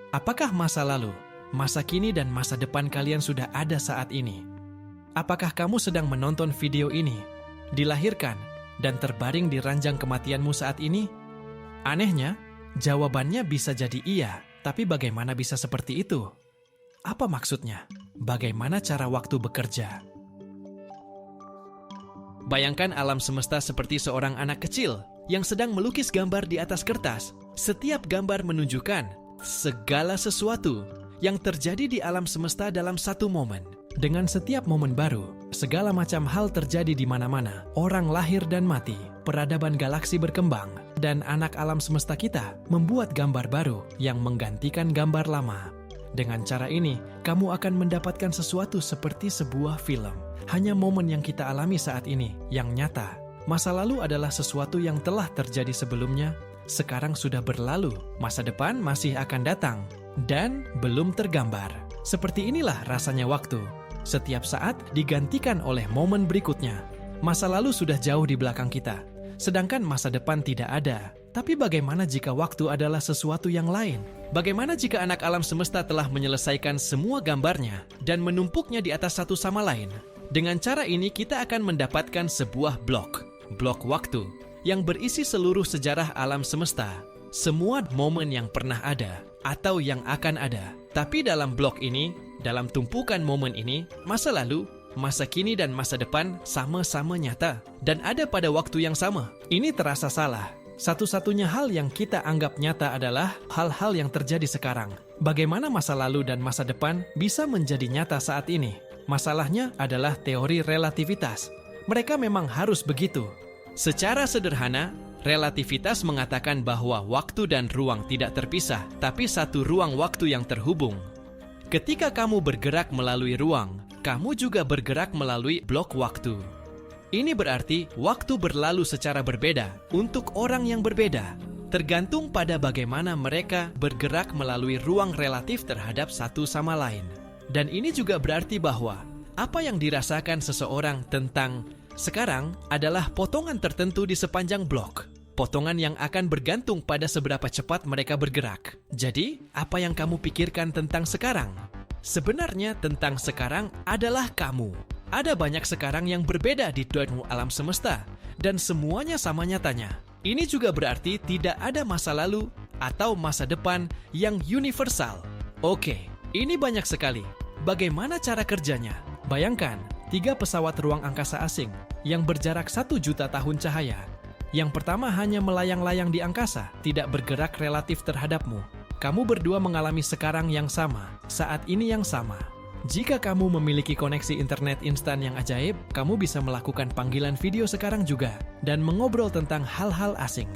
Apakah masa lalu, masa kini, dan masa depan kalian sudah ada saat ini? Apakah kamu sedang menonton video ini, dilahirkan, dan terbaring di ranjang kematianmu saat ini? Anehnya, jawabannya bisa jadi iya, tapi bagaimana bisa seperti itu? Apa maksudnya? Bagaimana cara waktu bekerja? Bayangkan alam semesta seperti seorang anak kecil yang sedang melukis gambar di atas kertas. Setiap gambar menunjukkan segala sesuatu yang terjadi di alam semesta dalam satu momen. Dengan setiap momen baru, segala macam hal terjadi di mana-mana. Orang lahir dan mati, peradaban galaksi berkembang, dan anak alam semesta kita membuat gambar baru yang menggantikan gambar lama. Dengan cara ini, kamu akan mendapatkan sesuatu seperti sebuah film. Hanya momen yang kita alami saat ini yang nyata. Masa lalu adalah sesuatu yang telah terjadi sebelumnya, sekarang sudah berlalu, masa depan masih akan datang, dan belum tergambar. Seperti inilah rasanya waktu. Setiap saat digantikan oleh momen berikutnya. Masa lalu sudah jauh di belakang kita, sedangkan masa depan tidak ada. Tapi bagaimana jika waktu adalah sesuatu yang lain? Bagaimana jika anak alam semesta telah menyelesaikan semua gambarnya dan menumpuknya di atas satu sama lain? Dengan cara ini kita akan mendapatkan sebuah blok waktu yang berisi seluruh sejarah alam semesta, semua momen yang pernah ada atau yang akan ada. Tapi dalam blok ini, dalam tumpukan momen ini, masa lalu, masa kini, dan masa depan sama-sama nyata dan ada pada waktu yang sama. Ini terasa salah. Satu-satunya hal yang kita anggap nyata adalah hal-hal yang terjadi sekarang. Bagaimana masa lalu dan masa depan bisa menjadi nyata saat ini? Masalahnya adalah teori relativitas. Mereka memang harus begitu. Secara sederhana, relativitas mengatakan bahwa waktu dan ruang tidak terpisah, tapi satu ruang waktu yang terhubung. Ketika kamu bergerak melalui ruang, kamu juga bergerak melalui blok waktu. Ini berarti waktu berlalu secara berbeda untuk orang yang berbeda, tergantung pada bagaimana mereka bergerak melalui ruang relatif terhadap satu sama lain. Dan ini juga berarti bahwa apa yang dirasakan seseorang tentang sekarang adalah potongan tertentu di sepanjang blok. Potongan yang akan bergantung pada seberapa cepat mereka bergerak. Jadi, apa yang kamu pikirkan tentang sekarang? Sebenarnya tentang sekarang adalah kamu. Ada banyak sekarang yang berbeda di dunia alam semesta, dan semuanya sama nyatanya. Ini juga berarti tidak ada masa lalu atau masa depan yang universal. Oke, ini banyak sekali. Bagaimana cara kerjanya? Bayangkan, 3 pesawat ruang angkasa asing yang berjarak 1 juta tahun cahaya. Yang pertama hanya melayang-layang di angkasa, tidak bergerak relatif terhadapmu. Kamu berdua mengalami sekarang yang sama, saat ini yang sama. Jika kamu memiliki koneksi internet instan yang ajaib, kamu bisa melakukan panggilan video sekarang juga dan mengobrol tentang hal-hal asing.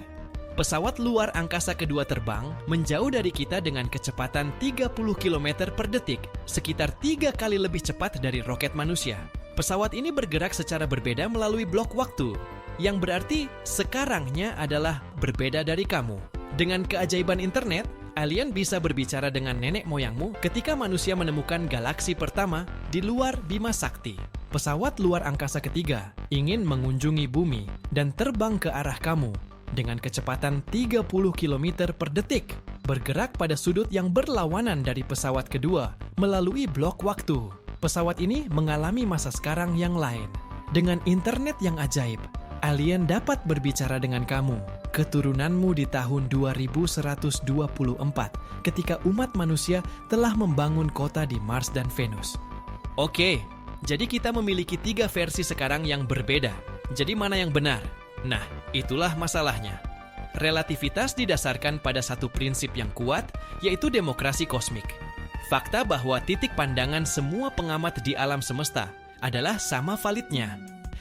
Pesawat luar angkasa kedua terbang menjauh dari kita dengan kecepatan 30 km per detik, sekitar 3 kali lebih cepat dari roket manusia. Pesawat ini bergerak secara berbeda melalui blok waktu, yang berarti sekarangnya adalah berbeda dari kamu. Dengan keajaiban internet, alien bisa berbicara dengan nenek moyangmu ketika manusia menemukan galaksi pertama di luar Bima Sakti. Pesawat luar angkasa ketiga ingin mengunjungi bumi dan terbang ke arah kamu dengan kecepatan 30 km per detik, bergerak pada sudut yang berlawanan dari pesawat kedua melalui blok waktu. Pesawat ini mengalami masa sekarang yang lain. Dengan internet yang ajaib, alien dapat berbicara dengan kamu, keturunanmu di tahun 2124, ketika umat manusia telah membangun kota di Mars dan Venus. Oke, jadi kita memiliki 3 versi sekarang yang berbeda. Jadi mana yang benar? Nah, itulah masalahnya. Relativitas didasarkan pada satu prinsip yang kuat, yaitu demokrasi kosmik. Fakta bahwa titik pandangan semua pengamat di alam semesta adalah sama validnya.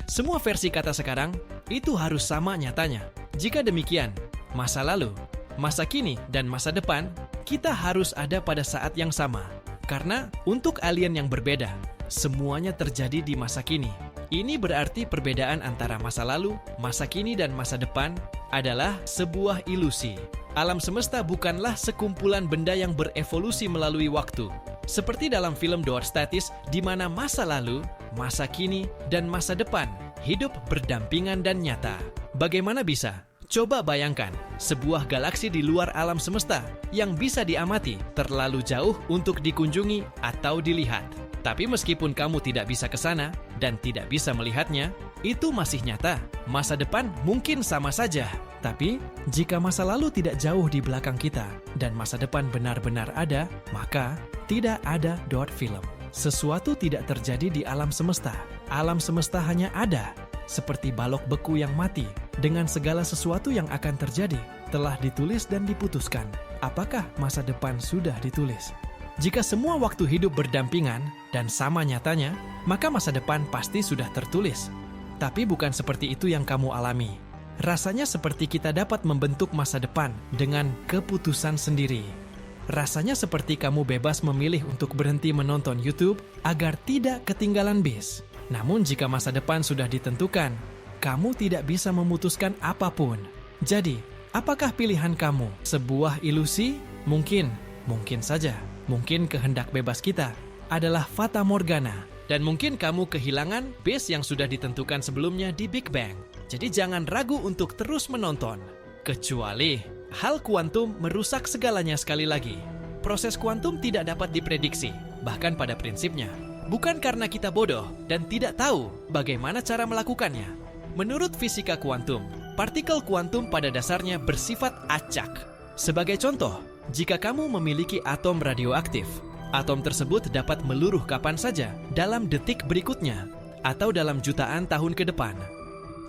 Semua versi kata sekarang itu harus sama nyatanya. Jika demikian, masa lalu, masa kini, dan masa depan, kita harus ada pada saat yang sama. Karena untuk alien yang berbeda, semuanya terjadi di masa kini. Ini berarti perbedaan antara masa lalu, masa kini, dan masa depan adalah sebuah ilusi. Alam semesta bukanlah sekumpulan benda yang berevolusi melalui waktu. Seperti dalam film Door Statis, di mana masa lalu, masa kini, dan masa depan hidup berdampingan dan nyata. Bagaimana bisa? Coba bayangkan, sebuah galaksi di luar alam semesta yang bisa diamati terlalu jauh untuk dikunjungi atau dilihat. Tapi meskipun kamu tidak bisa ke sana dan tidak bisa melihatnya, itu masih nyata. Masa depan mungkin sama saja. Tapi, jika masa lalu tidak jauh di belakang kita dan masa depan benar-benar ada, maka tidak ada film. Sesuatu tidak terjadi di alam semesta. Alam semesta hanya ada, seperti balok beku yang mati, dengan segala sesuatu yang akan terjadi, telah ditulis dan diputuskan. Apakah masa depan sudah ditulis? Jika semua waktu hidup berdampingan dan sama nyatanya, maka masa depan pasti sudah tertulis. Tapi bukan seperti itu yang kamu alami. Rasanya seperti kita dapat membentuk masa depan dengan keputusan sendiri. Rasanya seperti kamu bebas memilih untuk berhenti menonton YouTube agar tidak ketinggalan bis. Namun jika masa depan sudah ditentukan, kamu tidak bisa memutuskan apapun. Jadi, apakah pilihan kamu sebuah ilusi? Mungkin saja. Mungkin kehendak bebas kita adalah fata morgana. Dan mungkin kamu kehilangan base yang sudah ditentukan sebelumnya di Big Bang. Jadi jangan ragu untuk terus menonton. Kecuali hal kuantum merusak segalanya sekali lagi. Proses kuantum tidak dapat diprediksi, bahkan pada prinsipnya. Bukan karena kita bodoh dan tidak tahu bagaimana cara melakukannya. Menurut fisika kuantum, partikel kuantum pada dasarnya bersifat acak. Sebagai contoh, jika kamu memiliki atom radioaktif, atom tersebut dapat meluruh kapan saja dalam detik berikutnya atau dalam jutaan tahun ke depan.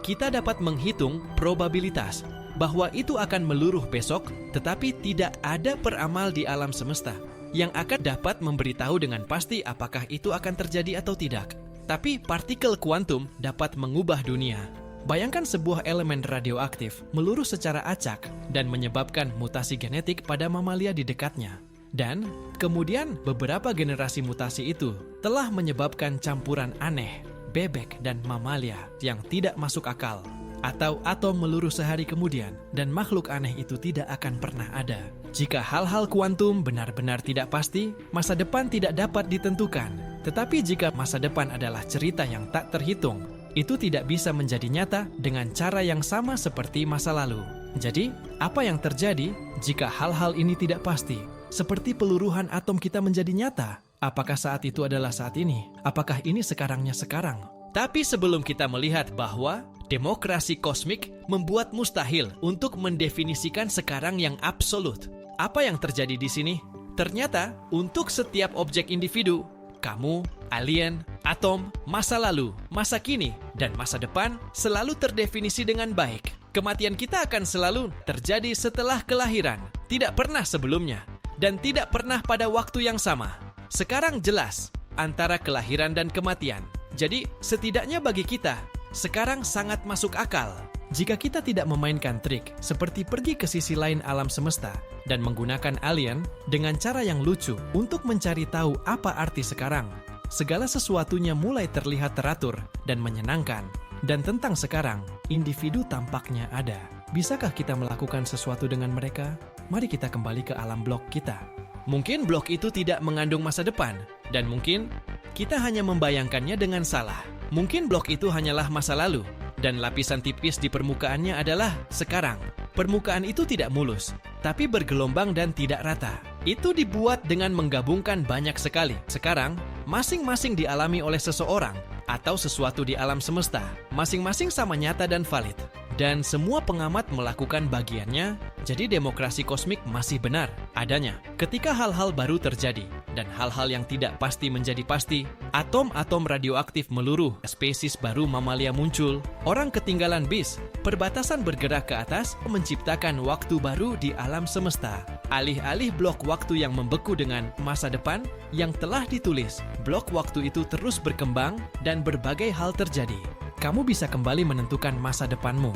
Kita dapat menghitung probabilitas bahwa itu akan meluruh besok, tetapi tidak ada peramal di alam semesta yang akan dapat memberitahu dengan pasti apakah itu akan terjadi atau tidak. Tapi partikel kuantum dapat mengubah dunia. Bayangkan sebuah elemen radioaktif meluruh secara acak dan menyebabkan mutasi genetik pada mamalia di dekatnya. Dan kemudian beberapa generasi mutasi itu telah menyebabkan campuran aneh, bebek dan mamalia yang tidak masuk akal. Atau atom meluruh sehari kemudian dan makhluk aneh itu tidak akan pernah ada. Jika hal-hal kuantum benar-benar tidak pasti, masa depan tidak dapat ditentukan. Tetapi jika masa depan adalah cerita yang tak terhitung, itu tidak bisa menjadi nyata dengan cara yang sama seperti masa lalu. Jadi, apa yang terjadi jika hal-hal ini tidak pasti? Seperti peluruhan atom kita menjadi nyata. Apakah saat itu adalah saat ini? Apakah ini sekarangnya sekarang? Tapi sebelum kita melihat bahwa demokrasi kosmik membuat mustahil untuk mendefinisikan sekarang yang absolut. Apa yang terjadi di sini? Ternyata, untuk setiap objek individu, kamu, alien, atom, masa lalu, masa kini, dan masa depan selalu terdefinisi dengan baik. Kematian kita akan selalu terjadi setelah kelahiran, tidak pernah sebelumnya, dan tidak pernah pada waktu yang sama. Sekarang jelas antara kelahiran dan kematian. Jadi, setidaknya bagi kita, sekarang sangat masuk akal. Jika kita tidak memainkan trik seperti pergi ke sisi lain alam semesta dan menggunakan alien dengan cara yang lucu untuk mencari tahu apa arti sekarang, segala sesuatunya mulai terlihat teratur dan menyenangkan. Dan tentang sekarang, individu tampaknya ada. Bisakah kita melakukan sesuatu dengan mereka? Mari kita kembali ke alam blok kita. Mungkin blok itu tidak mengandung masa depan, dan mungkin kita hanya membayangkannya dengan salah. Mungkin blok itu hanyalah masa lalu, dan lapisan tipis di permukaannya adalah sekarang. Permukaan itu tidak mulus, tapi bergelombang dan tidak rata. Itu dibuat dengan menggabungkan banyak sekali. Sekarang, masing-masing dialami oleh seseorang atau sesuatu di alam semesta. Masing-masing sama nyata dan valid. Dan semua pengamat melakukan bagiannya, jadi demokrasi kosmik masih benar adanya. Ketika hal-hal baru terjadi, dan hal-hal yang tidak pasti menjadi pasti, atom-atom radioaktif meluruh, spesies baru mamalia muncul, orang ketinggalan bis, perbatasan bergerak ke atas, menciptakan waktu baru di alam semesta. Alih-alih blok waktu yang membeku dengan masa depan yang telah ditulis, blok waktu itu terus berkembang dan berbagai hal terjadi. Kamu bisa kembali menentukan masa depanmu.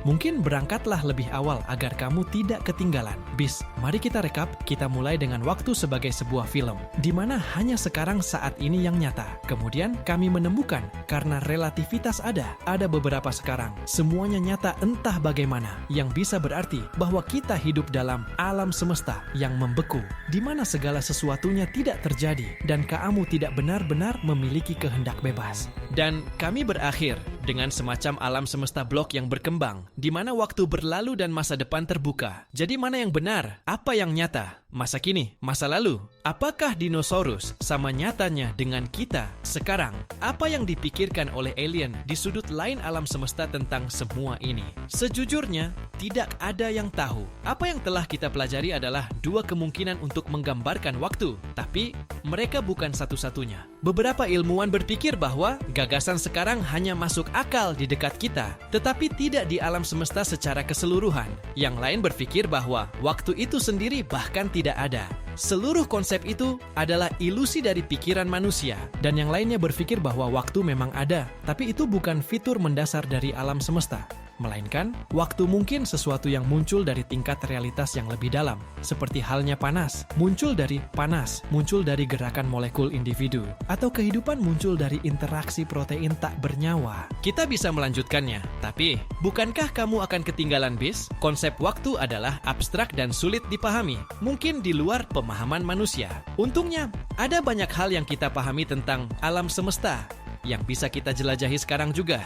Mungkin berangkatlah lebih awal agar kamu tidak ketinggalan. Bis, mari kita rekap. Kita mulai dengan waktu sebagai sebuah film, di mana hanya sekarang saat ini yang nyata. Kemudian kami menemukan, karena relativitas ada beberapa sekarang. Semuanya nyata entah bagaimana, yang bisa berarti bahwa kita hidup dalam alam semesta yang membeku, di mana segala sesuatunya tidak terjadi, dan kamu tidak benar-benar memiliki kehendak bebas. Dan kami berakhir dengan semacam alam semesta blok yang berkembang, di mana waktu berlalu dan masa depan terbuka. Jadi mana yang benar? Apa yang nyata? Masa kini? Masa lalu? Apakah dinosaurus sama nyatanya dengan kita sekarang? Apa yang dipikirkan oleh alien di sudut lain alam semesta tentang semua ini? Sejujurnya, tidak ada yang tahu. Apa yang telah kita pelajari adalah dua kemungkinan untuk menggambarkan waktu, tapi mereka bukan satu-satunya. Beberapa ilmuwan berpikir bahwa gagasan sekarang hanya masuk akal di dekat kita, tetapi tidak di alam semesta secara keseluruhan. Yang lain berpikir bahwa waktu itu sendiri bahkan tidak ada. Seluruh konsep itu adalah ilusi dari pikiran manusia, dan yang lainnya berpikir bahwa waktu memang ada, tapi itu bukan fitur mendasar dari alam semesta. Melainkan, waktu mungkin sesuatu yang muncul dari tingkat realitas yang lebih dalam, seperti halnya panas, muncul dari panas, muncul dari gerakan molekul individu, atau kehidupan muncul dari interaksi protein tak bernyawa. Kita bisa melanjutkannya, tapi bukankah kamu akan ketinggalan bis? Konsep waktu adalah abstrak dan sulit dipahami, mungkin di luar pemahaman manusia. Untungnya, ada banyak hal yang kita pahami tentang alam semesta yang bisa kita jelajahi sekarang juga.